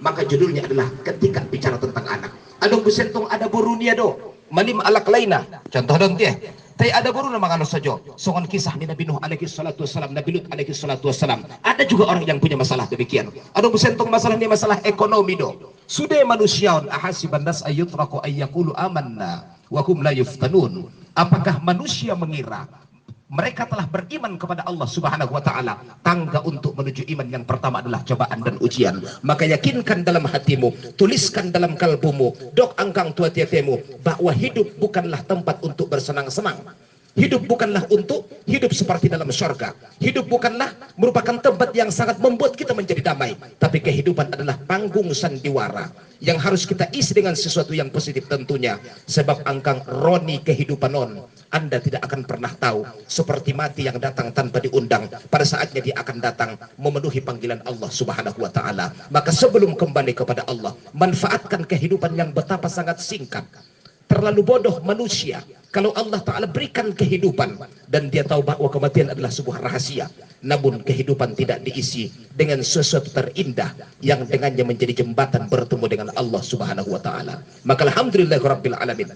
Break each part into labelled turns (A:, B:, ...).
A: maka judulnya adalah ketika bicara tentang anak. Adong busentong ada burunia do, malim alak laina. Contoh dong dia. Tapi ada buru nama anu saja. Songan kisah ni Nabi Nuh alaihi salatu wassalam, Nabi Lut alaihi salatu wassalam. Ada juga orang yang punya masalah demikian. Adong busentong masalah ni masalah ekonomi do. Sudah manusia ahasiban nas ayyutraku ayyaqulu amanna wa hum la yuftanun. Apakah manusia mengira mereka telah beriman kepada Allah Subhanahu wa taala? Tangga untuk menuju iman yang pertama adalah cobaan dan ujian. Maka yakinkan dalam hatimu, tuliskan dalam kalbumu, dok angkang tua tiatemu, bahwa hidup bukanlah tempat untuk bersenang-senang. Hidup bukanlah untuk hidup seperti dalam syurga. Hidup bukanlah merupakan tempat yang sangat membuat kita menjadi damai. Tapi kehidupan adalah panggung sandiwara yang harus kita isi dengan sesuatu yang positif tentunya. Sebab angkang roni kehidupan on, Anda tidak akan pernah tahu. Seperti mati yang datang tanpa diundang, pada saatnya dia akan datang memenuhi panggilan Allah Subhanahu wa taala. Maka sebelum kembali kepada Allah, manfaatkan kehidupan yang betapa sangat singkat. Terlalu bodoh manusia kalau Allah Ta'ala berikan kehidupan dan dia tahu bahwa kematian adalah sebuah rahasia, namun kehidupan tidak diisi dengan sesuatu terindah yang dengannya menjadi jembatan bertemu dengan Allah Subhanahu wa taala. Maka alhamdulillahirabbil alamin.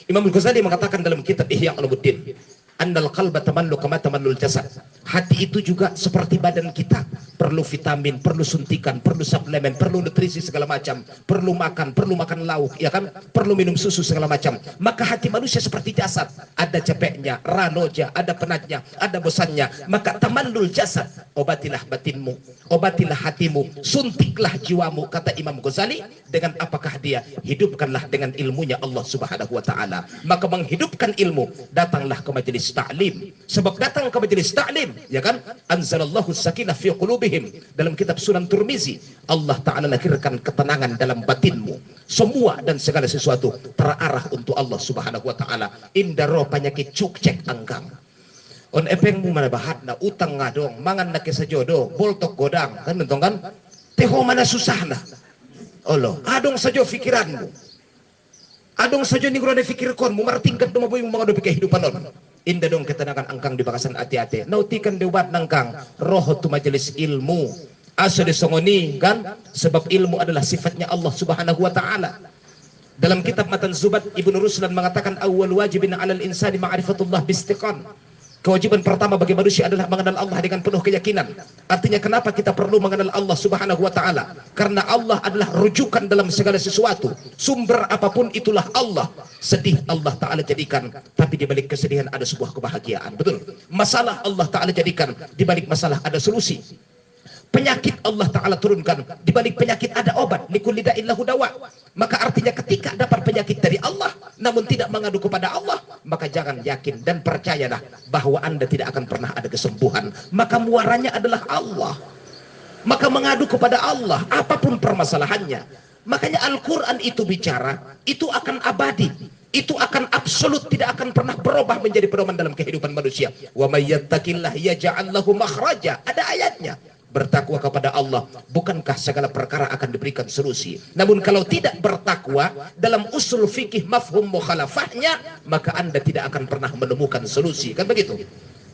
A: Imam Al-Ghazali mengatakan dalam kitab Ihya Ulumuddin, annal qalba tamallu kama tamallul jasad. Hati itu juga seperti badan kita, perlu vitamin, perlu suntikan, perlu suplemen, perlu nutrisi segala macam, perlu makan lauk, ya kan? Perlu minum susu segala macam. Maka hati manusia seperti jasad, ada capeknya, ranoja, ada penatnya, ada bosannya. Maka tamallul jasad, obatilah batinmu, obatilah hatimu, suntiklah jiwamu, kata Imam Ghazali. Dengan apakah dia? Hidupkanlah dengan ilmunya Allah Subhanahu wa taala. Maka menghidupkan ilmu, datanglah ke majelis ta'lim. Sebab datang ke majelis ta'lim, ya kan? Anzalallahu sakinah fi qulubihim. Dalam kitab Sunan Turmizi, Allah Ta'ala lahirkan ketenangan dalam batinmu. Semua dan segala sesuatu terarah untuk Allah Subhanahu wa taala. Indaro penyakit cukcek anggang. On epengmu mana bahatna utang ngadong, mangan na kesajodo, boltok godang, kan mentong kan? Teho mana susahna. Allah, adong saja fikiranmu. Adong saja ni grone fikir kon mu martingkat do maboy mga do kehidupan non. Inda dong ketenangan angkang di bakasan ati-ati. Nautikan debat nangkang roh tu majelis ilmu. Asa disongoni kan? Sebab ilmu adalah sifatnya Allah Subhanahu wa taala. Dalam kitab Matan Zubat, Ibnu Ruslan mengatakan awwal wajibin 'alal insani ma'rifatullah bistiqan. Kewajiban pertama bagi manusia adalah mengenal Allah dengan penuh keyakinan. Artinya kenapa kita perlu mengenal Allah Subhanahu wa taala? Karena Allah adalah rujukan dalam segala sesuatu. Sumber apapun itulah Allah. Sedih Allah Ta'ala jadikan, tapi di balik kesedihan ada sebuah kebahagiaan. Betul. Masalah Allah Ta'ala jadikan, di balik masalah ada solusi. Penyakit Allah Ta'ala turunkan, di balik penyakit ada obat. Likulli da'in lahu dawa. Maka artinya ketika dapat penyakit dari Allah namun tidak mengadu kepada Allah, maka jangan yakin dan percayalah bahwa Anda tidak akan pernah ada kesembuhan. Maka muaranya adalah Allah. Maka mengadu kepada Allah apapun permasalahannya. Makanya Al-Quran itu bicara, itu akan abadi, itu akan absolut, tidak akan pernah berubah menjadi pedoman dalam kehidupan manusia. Wa may yattaqillah yaj'al lahu makhraja. Ada ayatnya. Bertakwa kepada Allah, bukankah segala perkara akan diberikan solusi? Namun kalau tidak bertakwa, dalam usul fikih mafhum mukhalafahnya, maka Anda tidak akan pernah menemukan solusi. Kan begitu?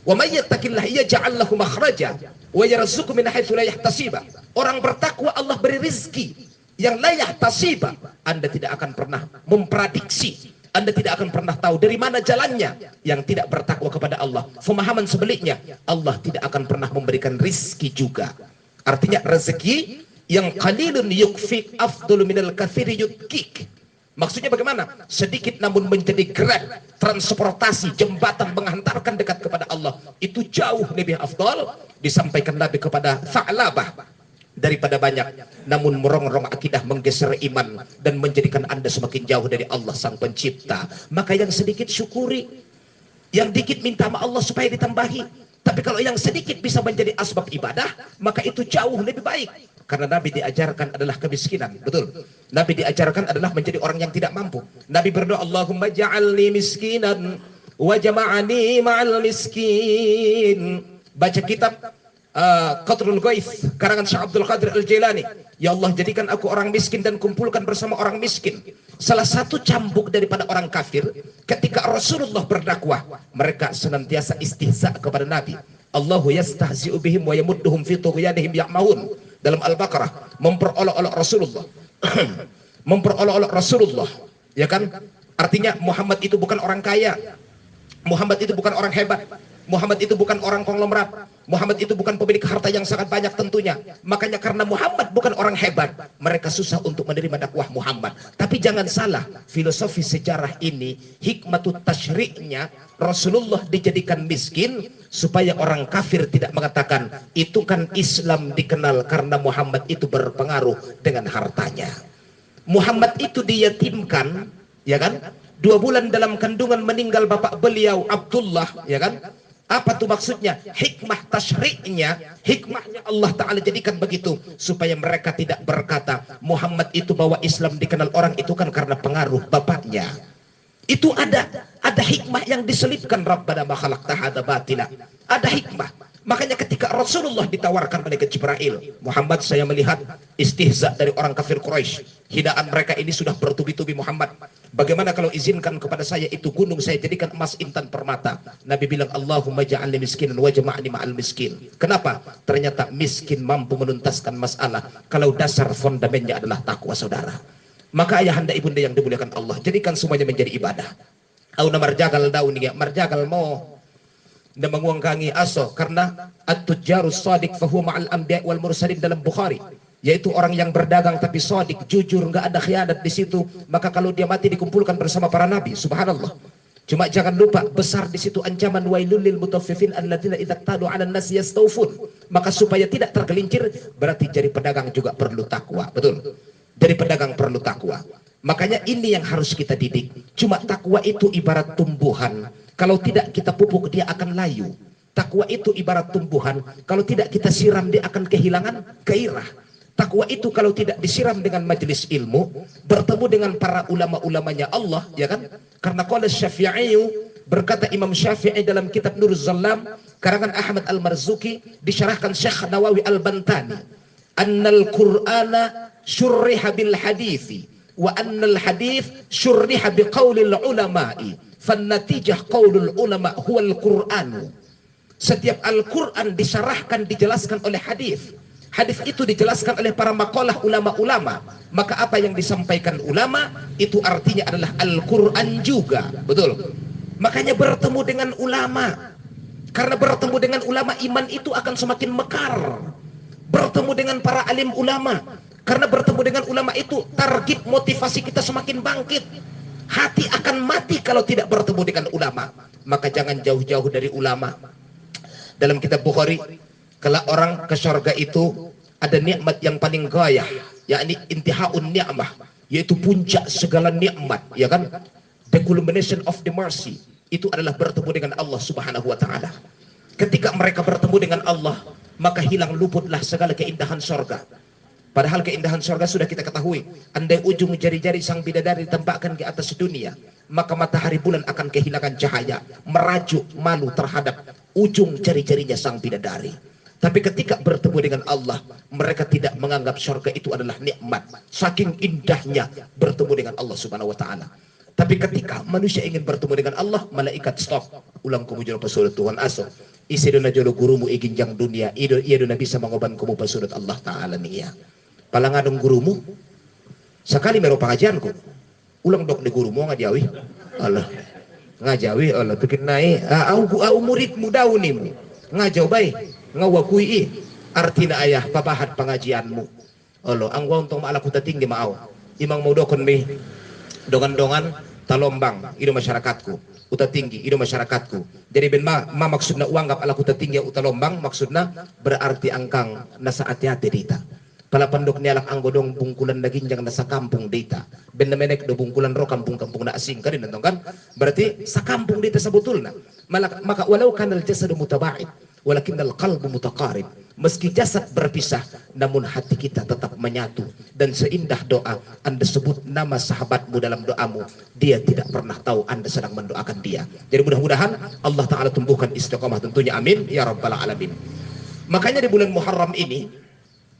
A: Wa may yattaqillah yaj'al lahu makhraja wa yarzuqhu min haitsu la yahtasib. Orang bertakwa Allah beri rizki yang la yahtasib. Anda tidak akan pernah memprediksi, Anda tidak akan pernah tahu dari mana jalannya. Yang tidak bertakwa kepada Allah, pemahaman sebaliknya, Allah tidak akan pernah memberikan rizki juga. Artinya rezeki yang qalilun yukfik afdalu minal katsiri yutkik. Maksudnya bagaimana? Sedikit namun menjadi grab, transportasi, jembatan menghantarkan dekat kepada Allah. Itu jauh lebih afdal, disampaikan Nabi kepada Tha'labah, daripada banyak namun merongrong akidah, menggeser iman dan menjadikan Anda semakin jauh dari Allah Sang Pencipta. Maka yang sedikit syukuri, yang dikit minta sama Allah supaya ditambahi. Tapi kalau yang sedikit bisa menjadi asbab ibadah, maka itu jauh lebih baik. Karena Nabi diajarkan adalah kemiskinan. Betul. Nabi diajarkan adalah menjadi orang yang tidak mampu. Nabi berdoa, Allahumma ja'alni miskinan wa jama'ani ma'al miskin. Baca kitab Qatrul Ghaith karangan Syekh Abdul Qadir Al-Jailani. Ya Allah, jadikan aku orang miskin dan kumpulkan bersama orang miskin. Salah satu cambuk daripada orang kafir ketika Rasulullah berdakwah, mereka senantiasa istihza kepada Nabi. Allahu yastahzi'u bihim wa yamudduhum fi tughyanihim ya'mahun. dalam Al-Baqarah, memperolok-olok Rasulullah. Memperolok-olok Rasulullah, ya kan? Artinya Muhammad itu bukan orang kaya, Muhammad itu bukan orang hebat, Muhammad itu bukan orang konglomerat, Muhammad itu bukan pemilik harta yang sangat banyak tentunya. Makanya karena Muhammad bukan orang hebat, mereka susah untuk menerima dakwah Muhammad. Tapi jangan salah, filosofi sejarah ini, hikmatut tasyri'nya, Rasulullah dijadikan miskin supaya orang kafir tidak mengatakan itu kan Islam dikenal karena Muhammad itu berpengaruh dengan hartanya. Muhammad itu diyatimkan, ya kan? 2 bulan dalam kandungan meninggal bapak beliau Abdullah, ya kan? Apa tuh maksudnya? Hikmah tasyri'nya, hikmahnya Allah Ta'ala jadikan begitu supaya mereka tidak berkata Muhammad itu bahwa Islam dikenal orang itu kan karena pengaruh bapaknya. Itu ada hikmah yang diselipkan, Rabbana ma khalaqta hadza batila. Ada hikmah. Makanya ketika Rasulullah ditawarkan oleh Jibril, Muhammad, saya melihat istihza dari orang kafir Quraisy. Hinaan mereka ini sudah bertubi-tubi Muhammad. Bagaimana kalau izinkan kepada saya itu gunung saya jadikan emas intan permata. Nabi bilang, Allahumma ja'alni miskinan wa jama'ni ma'al miskin. Kenapa? Ternyata miskin mampu menuntaskan masalah kalau dasar fondamennya adalah takwa, saudara. Maka ayahanda ibunda yang dimuliakan Allah, jadikan semuanya menjadi ibadah. Auna marjagal daun ya, marjagal mo dan menguangkangi aso karena at-tujjarus shadiq fa huwa ma'al anbiya wal mursalin dalam Bukhari, yaitu orang yang berdagang tapi shadiq, jujur, enggak ada khianat di situ, maka kalau dia mati dikumpulkan bersama para nabi. Subhanallah. Cuma jangan lupa besar di situ ancaman wailul lil mutaffifin alladzina idza talu 'alan nas yastawfun. Maka supaya tidak tergelincir berarti jadi pedagang juga perlu takwa. Betul. Jadi pedagang perlu takwa. Makanya ini yang harus kita didik. Cuma takwa itu ibarat tumbuhan. Kalau tidak kita pupuk dia akan layu. Takwa itu ibarat tumbuhan. Kalau tidak kita siram dia akan kehilangan gairah. Takwa itu kalau tidak disiram dengan majelis ilmu, bertemu dengan para ulama-ulamanya Allah, ya kan? Karena qala Syafi'i, berkata Imam Syafi'i dalam kitab Nuruz Zallam karangan Ahmad Al-Marzuki, disyarahkan Syekh Nawawi Al-Bantani, annal Qur'ana syurriha bil hadithi wa annal hadith syurriha biqaulil ulama'i. Fannatijah qaulul ulama huwal Qur'an. Setiap Al-Qur'an disyarahkan, dijelaskan oleh hadis. Hadis itu dijelaskan oleh para maqalah ulama-ulama. Maka apa yang disampaikan ulama itu artinya adalah Al-Qur'an juga. Betul. Makanya bertemu dengan ulama. Karena bertemu dengan ulama iman itu akan semakin mekar. Bertemu dengan para alim ulama. Karena bertemu dengan ulama itu target motivasi kita semakin bangkit. Hati akan mati kalau tidak bertemu dengan ulama. Maka jangan jauh-jauh dari ulama. Dalam kitab Bukhari, kalau orang ke surga itu ada nikmat yang paling gayah, yakni intihaun ni'mah, yaitu puncak segala nikmat, ya kan? The culmination of the mercy. Itu adalah bertemu dengan Allah Subhanahu wa taala. Ketika mereka bertemu dengan Allah, maka hilang luputlah segala keindahan surga. Padahal keindahan surga sudah kita ketahui. Andai ujung jari-jari sang bidadari ditempatkan di atas dunia, maka matahari bulan akan kehilangan cahaya, merajuk malu terhadap ujung jari-jarinya sang bidadari. Tapi ketika bertemu dengan Allah, mereka tidak menganggap surga itu adalah nikmat. Saking indahnya bertemu dengan Allah Subhanahu wa taala. Tapi ketika manusia ingin bertemu dengan Allah, malaikat stop. Ulang kamu jolo pasurat Tuhan aso. Isi dona jolo gurumu iginjang dunia. Iya dona bisa mengoban kamu pasurat Allah taala nih ya. Palangadong gurumu sekali mero pengajianku ulang dok di gurumu ngajawi Allah ngajawi Allah bikin naik au muridmu daunimu ngajau bay ngawakui artina ayah papahat pengajianmu Allah angwa untuk maalaku tinggi mau imang mau dokon mi dongan-dongan talombang ido masyarakatku uta tinggi ido masyarakatku jadi ben ma maksudna uanggap alaku tinggi uta lombang maksudna berarti angkang nasa hati-hati dita. Pala pendok nialak anggodong bungkulan daging jangan nasa kampung dita. Ben menek do bungkulan ro kampung-kampung na asing kan nonton kan? Berarti sa kampung dita sebetulnya. Maka walau kanal jasadu mutaba'id walakinnal qalbu mutaqarib. Meski jasad berpisah namun hati kita tetap menyatu. Dan seindah doa Anda sebut nama sahabatmu dalam doamu, dia tidak pernah tahu Anda sedang mendoakan dia. Jadi mudah-mudahan Allah Ta'ala tumbuhkan istiqamah tentunya, amin ya rabbal alamin. Makanya di bulan Muharram ini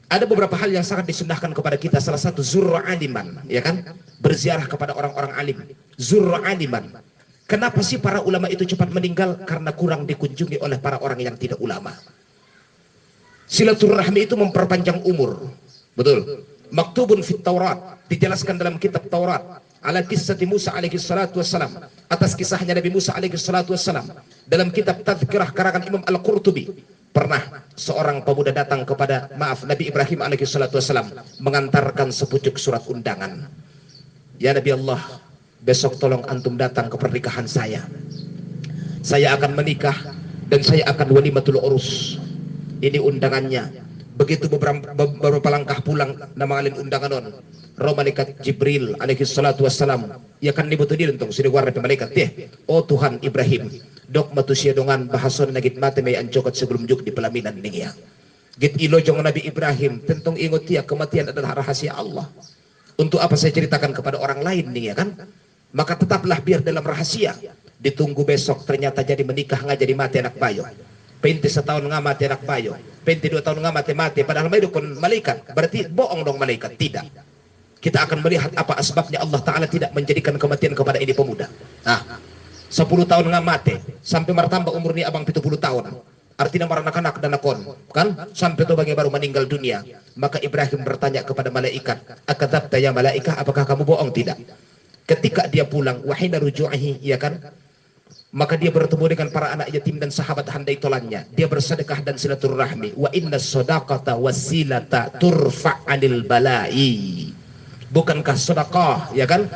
A: ada beberapa hal yang sangat disunnahkan kepada kita. Salah satu zurra aliman, ya kan? Berziarah kepada orang-orang alim. Zurra aliman. Kenapa sih para ulama itu cepat meninggal? Karena kurang dikunjungi oleh para orang yang tidak ulama. Silaturahmi itu memperpanjang umur. Betul. Maktubun fit Taurat, dijelaskan dalam kitab Taurat. Ala kisah Musa alaihi salatu wassalam, atas kisahnya Nabi Musa alaihi salatu wassalam. Dalam kitab Tadhkirah karangan Imam Al-Qurtubi, pernah seorang pemuda datang kepada Nabi Ibrahim alaihi salatu wassalam, mengantarkan sepucuk surat undangan. Ya Nabi Allah, besok tolong antum datang ke pernikahan saya. Saya akan menikah dan saya akan walimatul urus. Ini undangannya. Begitu beberapa langkah pulang nama alin undangan on. Roh malaikat Jibril alaihi salatu wassalam. Ya kan nibutu dia untung sudah warna malaikat teh. Oh Tuhan Ibrahim, dok matusia dongan bahason nagit mate may ancokot sebelum juk di pelaminan ning ya. Git ilo jong Nabi Ibrahim, tentang ingot ya kematian adalah rahasia Allah. Untuk apa saya ceritakan kepada orang lain nih ya kan? Maka tetaplah biar dalam rahasia. Ditunggu besok ternyata jadi menikah nggak jadi mati anak bayo. Penti setahun nggak mati anak bayo. Penti 2 tahun nggak mati. Padahal may dukun malaikat. Berarti bohong dong malaikat. Tidak. Kita akan melihat apa asbabnya Allah Ta'ala tidak menjadikan kematian kepada ini pemuda. Nah, 10 tahun nggak mati. Sampai martamba umurnya abang 70 tahun. Artinya anak-anak dan akon. Kan? Sampai itu bagi baru meninggal dunia. Maka Ibrahim bertanya kepada malaikat. Akadzabta ya malaikah, apakah kamu bohong? Tidak. Ketika dia pulang, wahina ruju'ihi, ya kan? Maka dia bertemu dengan para anak yatim dan sahabat handai tolannya. Dia bersedekah dan silaturahmi. Wa inna sodaqata wasilata turfa'anil balai. Bukankah sedekah, ya kan?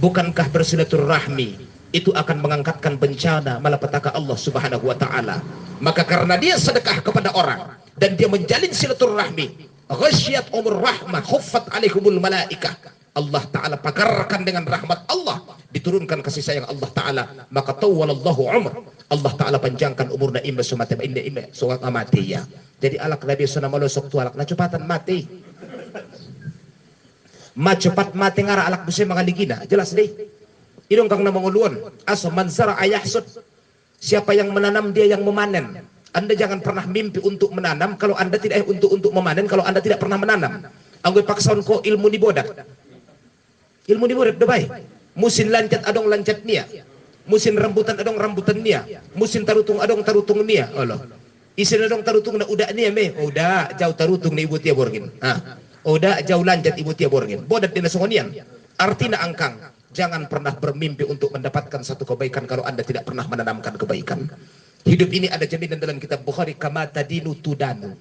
A: Bukankah bersilaturahmi itu akan mengangkatkan bencana malapetaka Allah Subhanahu wa taala. Maka karena dia sedekah kepada orang dan dia menjalin silaturahmi, ghasyiyat umur rahmah, khuffat alaihumul malaikah. Allah Ta'ala pagarkan dengan rahmat Allah, diturunkan kasih sayang Allah Ta'ala, maka tawwalallahu umr, Allah Ta'ala panjangkan umurna imba sumata inna imba suwak mati ya. Jadi alak Nabi sunah malosok tu alak na cepatan mati. Cepat mati ngara alak busi mangaligina, jelas deh. Idong kang namanguluan, aso manzara ayahsud. Siapa yang menanam dia yang memanen. Anda jangan pernah mimpi untuk menanam kalau Anda tidak untuk memanen kalau Anda tidak pernah menanam. Anggoy paksaon ko ilmu ni bodak. Ilmu ni bodak debay. Musin lancat adong lancat niya. Musin rambutan adong rambutan niya. Musin tarutung adong tarutung niya. Allah. Isin adong tarutung na uda niya me. Uda jauh tarutung na ibu tia borgin. Uda jauh lancat ibu tia borgin. Bodak din nasongonian. Artina angkang. Jangan pernah bermimpi untuk mendapatkan satu kebaikan kalau Anda tidak pernah menanamkan kebaikan. Hidup ini ada jaminan dalam kitab Bukhari, kama tadinu tudanu.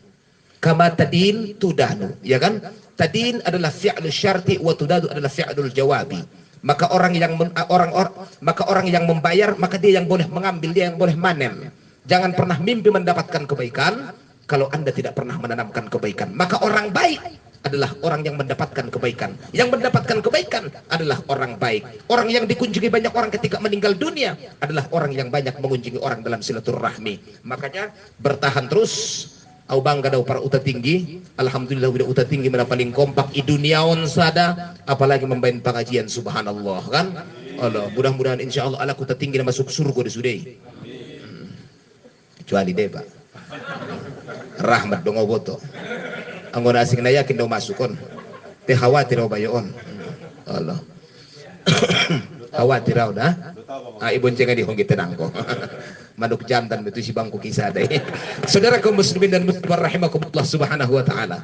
A: Kama tadin tudanu, ya kan? Tadin adalah fi'lul syarti wa tudadu adalah fi'lul jawabi. Maka orang yang membayar, maka dia yang boleh mengambil, dia yang boleh manen. Jangan pernah mimpi mendapatkan kebaikan kalau Anda tidak pernah menanamkan kebaikan. Maka orang baik adalah orang yang mendapatkan kebaikan. Yang mendapatkan kebaikan adalah orang baik. Orang yang dikunjungi banyak orang ketika meninggal dunia adalah orang yang banyak mengunjungi orang dalam silaturahmi. Makanya bertahan terus. Au bangga dau para uta tinggi. Alhamdulillah udah uta tinggi mana paling kompak i duniaon sada, apalagi membain pengajian subhanallah kan. Allah, mudah-mudahan insyaallah ala uta tinggi masuk surga di sudai. Kecuali deh Pak. Rahmat dong oboto. Anggon asing na yakin daw masukon. Te khawatir daw bayoon. Allah. Khawatir daw na. Ibon cenga di hongi tenang ko. Manuk jantan itu si bangku kisah deh. Saudara kaum muslimin dan muslimat rahimakumullah subhanahu wa ta'ala.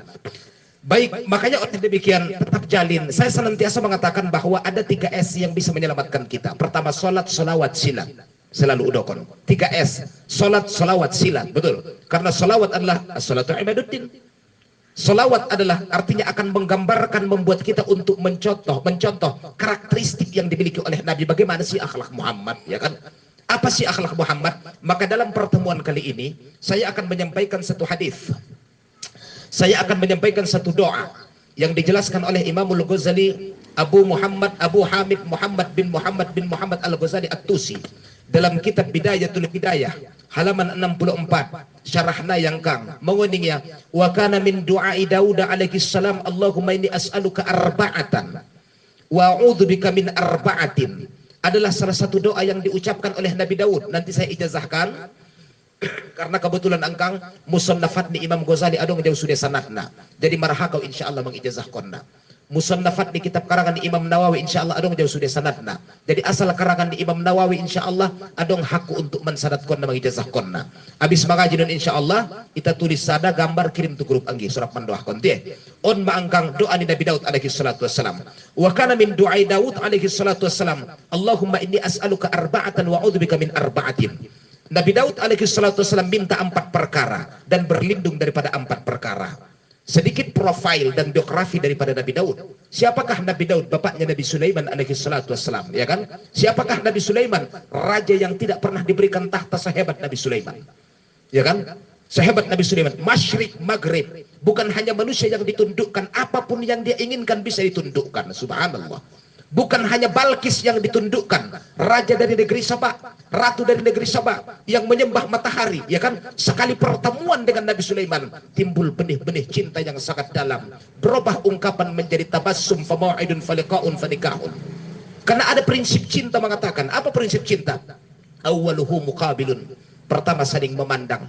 A: Baik, makanya oleh demikian tetap jalin. Saya senantiasa mengatakan bahwa ada 3 S yang bisa menyelamatkan kita. Pertama, salat, salawat, silat. Selalu udokon. 3 S. Salat, salawat, silat. Betul. Karena salawat adalah as-salatu ibaduddin. Salawat adalah artinya akan menggambarkan, membuat kita untuk mencontoh karakteristik yang dimiliki oleh Nabi. Bagaimana sih akhlak Muhammad, ya kan? Apa sih akhlak Muhammad? Maka dalam pertemuan kali ini saya akan menyampaikan satu hadis. Saya akan menyampaikan satu doa yang dijelaskan oleh Imamul Ghazali Abu Hamid Muhammad bin Muhammad Al-Ghazali At-Tusi dalam kitab Bidayatul Hidayah halaman 64 syarahna yang kang menguningnya wa kana min du'ai Daud alaihi salam Allahumma inni as'aluka arba'atan wa a'udzubika min arba'atin adalah salah satu doa yang diucapkan oleh Nabi Daud. Nanti saya ijazahkan karena kebetulan angkang musannafat ni Imam Ghazali adong jauh sudah sanadna. Jadi marah kau insyaallah mengijazahkanna. musannafat di kitab karangan Imam Nawawi insyaallah adong jauh sudah sanadna. Jadi asal karangan di Imam Nawawi insyaallah adong hakku untuk mensadatkan nama ijazahkonna. Habis mengaji nun insyaallah kita tulis sada gambar kirim tu grup anggi surat mendoakan teh. On maangkang doa ni Nabi Daud alaihi salatu wassalam. Wa kana min du'ai Daud alaihi salatu wassalam, Allahumma inni as'aluka arba'atan wa a'udzubika min arba'atin. Nabi Daud alaihi salatu wassalam minta 4 perkara dan berlindung daripada 4 perkara. Sedikit profil dan biografi daripada Nabi Daud. Siapakah Nabi Daud? Bapaknya Nabi Sulaiman alaihi salatu wassalam, ya kan? Siapakah Nabi Sulaiman? Raja yang tidak pernah diberikan tahta sehebat Nabi Sulaiman. Ya kan? Sehebat Nabi Sulaiman, Masyrik, Maghrib. Bukan hanya manusia yang ditundukkan, apapun yang dia inginkan bisa ditundukkan. Subhanallah. Bukan hanya Balkis yang ditundukkan, raja dari negeri Sabah, ratu dari negeri Sabah yang menyembah matahari, ya kan? Sekali pertemuan dengan Nabi Sulaiman timbul benih-benih cinta yang sangat dalam. Berubah ungkapan menjadi tabassum fa mau'idun faliqa'un fanikahun. Karena ada prinsip cinta mengatakan, apa prinsip cinta? Awwaluhu muqabilun. Pertama saling memandang.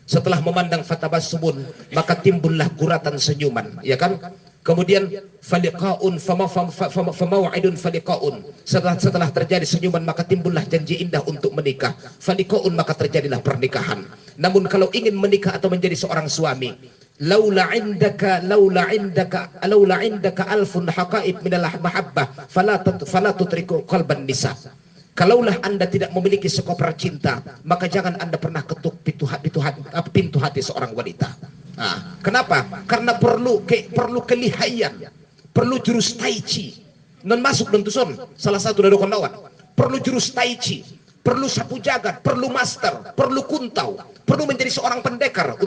A: Setelah memandang fatabassumun, maka timbullah guratan senyuman, ya kan? Kemudian faliqaun famau'idun faliqaun. Setelah terjadi senyuman maka timbullah janji indah untuk menikah. Faliqaun maka terjadilah pernikahan. Namun kalau ingin menikah atau menjadi seorang suami, laula indaka alfun haqaib minal mahabbah fala tutriku qalban nisa. Kalaulah Anda tidak memiliki sekopar cinta, maka jangan Anda pernah ketuk pintu hati seorang wanita. Nah, kenapa? Karena perlu kelihayan, perlu jurus tai chi. Non masuk dan tuson, salah satu dari kawan. Perlu jurus tai chi, perlu sapu jagat, perlu master, perlu kuntau, perlu menjadi seorang pendekar.